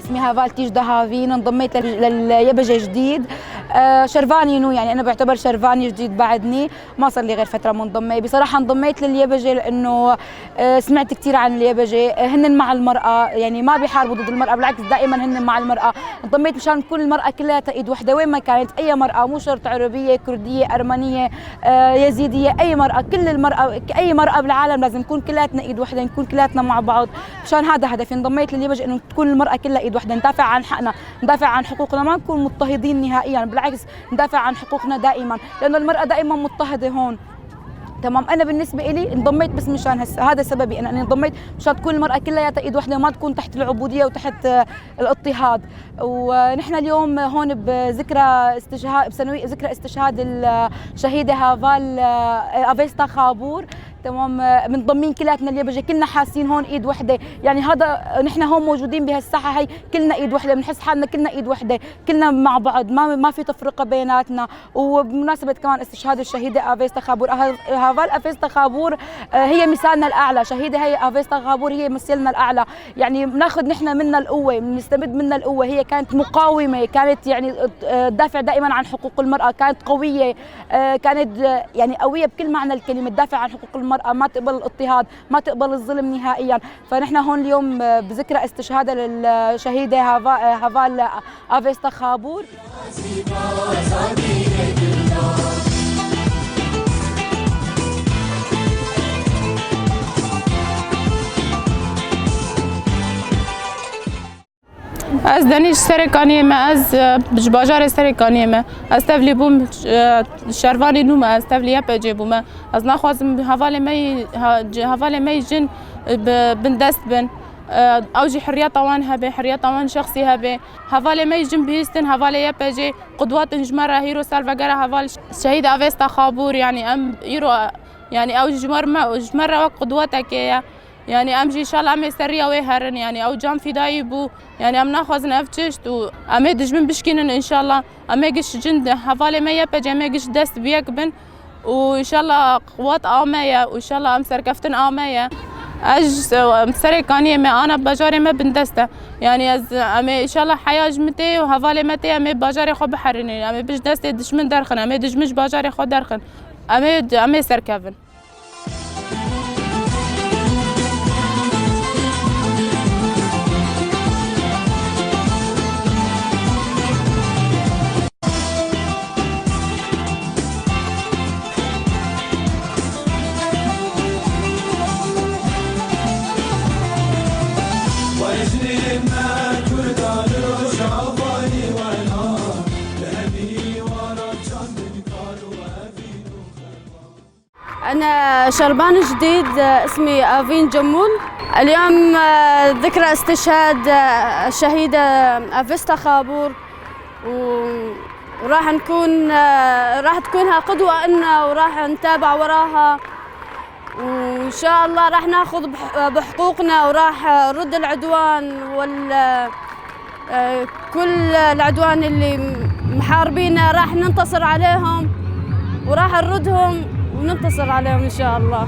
اسمي هافال تيج دهافين، انضميت لليبجة جديد. شرفاني نو، يعني أنا بعتبر شرفاني جديد بعدني، ما صار لي غير فترة منضمة. بصراحة انضميت لليبجة لأنه سمعت كثير عن اليبجة، هن مع المرأة، يعني ما بيحاربوا ضد المرأة، بالعكس دائما هن مع المرأة. انضميت مشان تكون المرأة كلها إيد وحدة وين ما كانت، أي مرأة، مو شرط عربية، كردية، أرمنية، يزيدية، أي مرأة، كل المرأة، أي مرأة بالعالم لازم نكون كلاتنا إيد وحدة، نكون كلاتنا مع بعض. مشان هذا هدفي، انضميت لليبجة إنه تكون المرأة كلها إيد وحدة، ندافع عن حقنا، ندافع عن حقوقنا، ما نكون مضطهدين نهائيا، بالعكس ندافع عن حقوقنا دائما، لأنه المرأة دائما مضطهدة هون. تمام. انا بالنسبه لي انضميت بس مشان هذا سببي، انا انضميت مشان تكون المراه كلها ايد وحده وما تكون تحت العبوديه وتحت الاضطهاد. ونحن اليوم هون بذكرى استشهاد، بسنويه ذكرى استشهاد الشهيده هافال افيستا خابور. تمام. منضمين كلاتنا اليبجة، كلنا حاسين هون ايد وحده، يعني هذا نحن هون موجودين بهالساحه هي كلنا ايد وحده، بنحس حالنا كلنا ايد وحده، كلنا مع بعض، ما في تفرقه بيناتنا. وبمناسبه كمان استشهاد الشهيده افيستا خابور، هافال افيستا خابور هي مثالنا الاعلى، شهيده هي افيستا خابور هي مثلنا الاعلى، يعني بناخذ نحن منها القوه، بنستمد منها القوه. هي كانت مقاومه، كانت يعني تدافع دائما عن حقوق المراه، كانت قويه، كانت يعني قويه بكل معنى الكلمه، تدافع عن حقوق المرأة، ما تقبل الاضطهاد، ما تقبل الظلم نهائيا. فنحن هون اليوم بذكرى استشهادها للشهيدة هافال افيستا خابور. از دانش سرکانی ما از بجباجار سرکانی ما از تفلی بوم شروانی نوم از تفلی اپجی بوم از نخوازم حوالی می جن بندست بن اوجي حرية طوان هبه، حرية طوان شخصي هبه، حوالی می جن بيستن حوالی اپجی قدوات جمرة هيرو سالفجرا حوال شهيد افيستا خابور، يعني ام يرو يعني او جمرة وقدواتك يعني امجي ان شاء الله امي سريه ويهرن، يعني او جام فداي بو، يعني ام ناخذ نفتشت وامي دجمن بشكينن ان شاء الله، امي قش جند حوالي ما يبج، امي قش دست بيكبن، وان شاء الله قوات امايا، وان شاء الله ام سركفتن امايا اج سركانيه ما انا بجاري ما بندسته، يعني از امي ان شاء الله حياه جمتي وحوالي متي امي بجاري خو بحرني، امي بش دست دشمن درخن، امي دجمش بجاري خو درخن، امي سركفن. أنا شربان جديد، اسمي آفين جمول. اليوم ذكرى استشهاد الشهيدة افيستا خابور، وراح تكونها قدوة لنا، وراح نتابع وراها، وإن شاء الله راح ناخذ بحقوقنا، وراح نرد العدوان كل العدوان اللي محاربينا راح ننتصر عليهم، وراح نردهم وننتصر عليهم إن شاء الله.